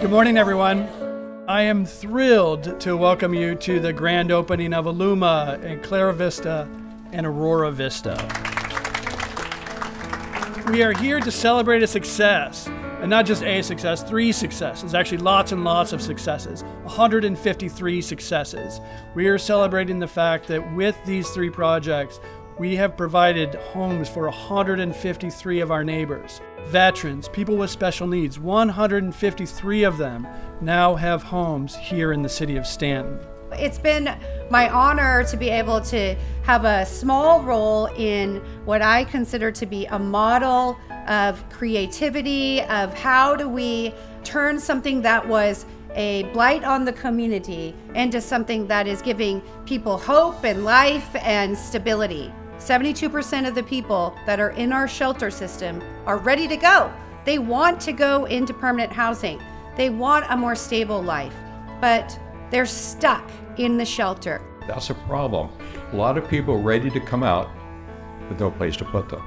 Good morning, everyone. I am thrilled to welcome you to the grand opening of Iluma in Clara Vista and Aurora Vista. We are here to celebrate a success, and not just a success, 3 successes, actually lots and lots of successes, 153 successes. We are celebrating the fact that with these 3 projects, we have provided homes for 153 of our neighbors. Veterans, people with special needs, 153 of them now have homes here in the city of Stanton. It's been my honor to be able to have a small role in what I consider to be a model of creativity, of how do we turn something that was a blight on the community into something that is giving people hope and life and stability. 72% of the people that are in our shelter system are ready to go. They want to go into permanent housing. They want a more stable life, but they're stuck in the shelter. That's a problem. A lot of people are ready to come out, but no place to put them.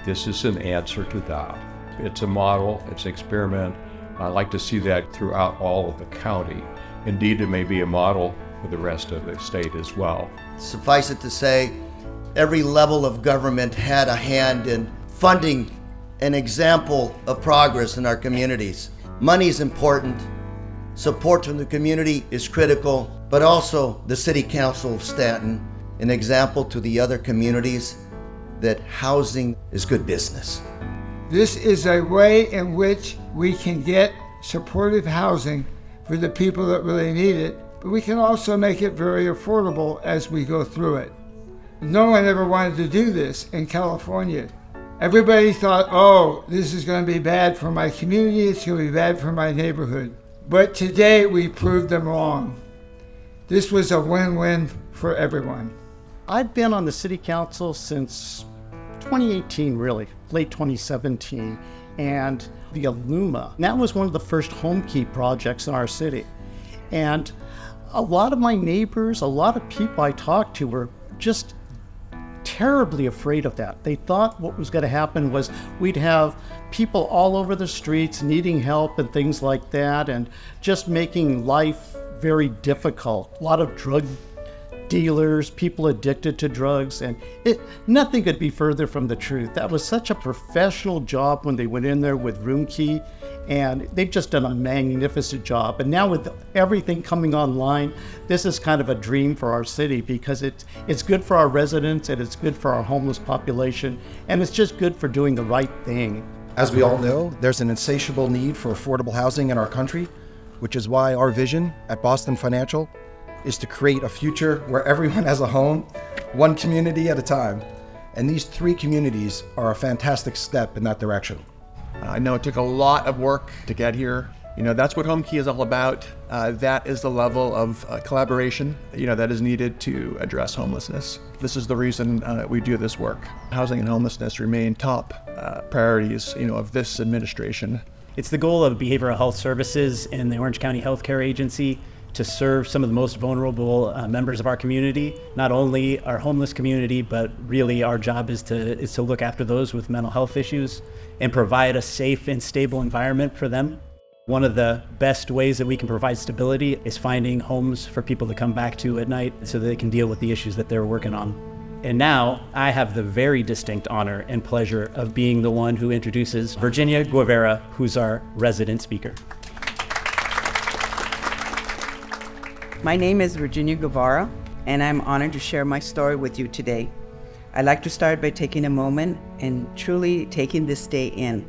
This is an answer to that. It's a model, it's an experiment. I'd like to see that throughout all of the county. Indeed, it may be a model for the rest of the state as well. Suffice it to say, every level of government had a hand in funding an example of progress in our communities. Money is important, support from the community is critical, but also the City Council of Stanton, an example to the other communities that housing is good business. This is a way in which we can get supportive housing for the people that really need it, but we can also make it very affordable as we go through it. No one ever wanted to do this in California. Everybody thought, oh, this is going to be bad for my community, it's going to be bad for my neighborhood. But today we proved them wrong. This was a win-win for everyone. I've been on the City Council since 2018, really, late 2017, and the Iluma, that was one of the first Homekey projects in our city. And a lot of my neighbors, a lot of people I talked to were just terribly afraid of that. They thought what was going to happen was we'd have people all over the streets needing help and things like that, and just making life very difficult. A lot of drug dealers, people addicted to drugs, and nothing could be further from the truth. That was such a professional job when they went in there with room key, and they've just done a magnificent job. And now with everything coming online, this is kind of a dream for our city, because it's good for our residents, and it's good for our homeless population, and it's just good for doing the right thing. As we all know, there's an insatiable need for affordable housing in our country, which is why our vision at Boston Financial is to create a future where everyone has a home, one community at a time. And these 3 communities are a fantastic step in that direction. I know it took a lot of work to get here. You know, that's what Homekey is all about. That is the level of collaboration, that is needed to address homelessness. This is the reason we do this work. Housing and homelessness remain top priorities, of this administration. It's the goal of behavioral health services and the Orange County Healthcare Agency to serve some of the most vulnerable members of our community. Not only our homeless community, but really our job is to look after those with mental health issues and provide a safe and stable environment for them. One of the best ways that we can provide stability is finding homes for people to come back to at night so that they can deal with the issues that they're working on. And now I have the very distinct honor and pleasure of being the one who introduces Virginia Guevara, who's our resident speaker. My name is Virginia Guevara, and I'm honored to share my story with you today. I'd like to start by taking a moment and truly taking this day in.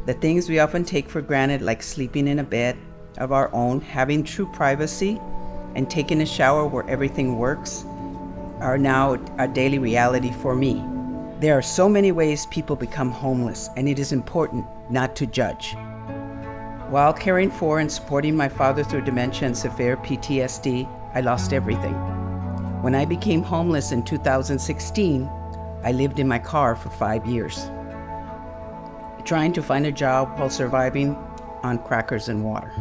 The things we often take for granted, like sleeping in a bed of our own, having true privacy, and taking a shower where everything works, are now a daily reality for me. There are so many ways people become homeless, and it is important not to judge. While caring for and supporting my father through dementia and severe PTSD, I lost everything. When I became homeless in 2016, I lived in my car for 5 years, trying to find a job while surviving on crackers and water.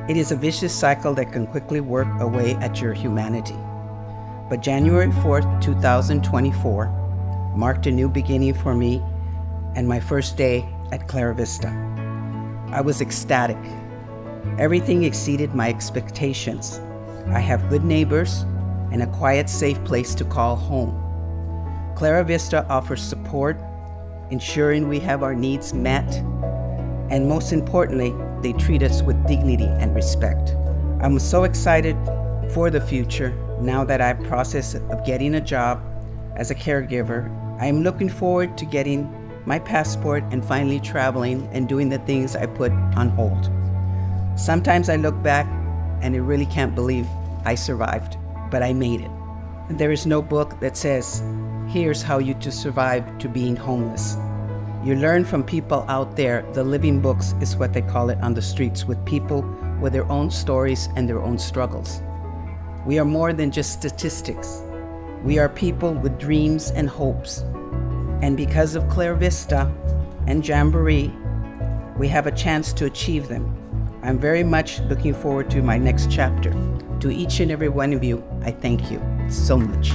It is a vicious cycle that can quickly work away at your humanity. But January 4th, 2024 marked a new beginning for me and my first day at Clara Vista. I was ecstatic Everything exceeded my expectations. I have good neighbors and a quiet, safe place to call home. Clara Vista offers support, ensuring we have our needs met, and most importantly, they treat us with dignity and respect. I'm so excited for the future now that I'm in the process of getting a job as a caregiver. I am looking forward to getting my passport and finally traveling and doing the things I put on hold. Sometimes I look back and I really can't believe I survived, but I made it. There is no book that says, here's how you to survive to being homeless. You learn from people out there. The living books is what they call it on the streets, with people with their own stories and their own struggles. We are more than just statistics. We are people with dreams and hopes. And because of Clara Vista and Jamboree, we have a chance to achieve them. I'm very much looking forward to my next chapter. To each and every one of you, I thank you so much.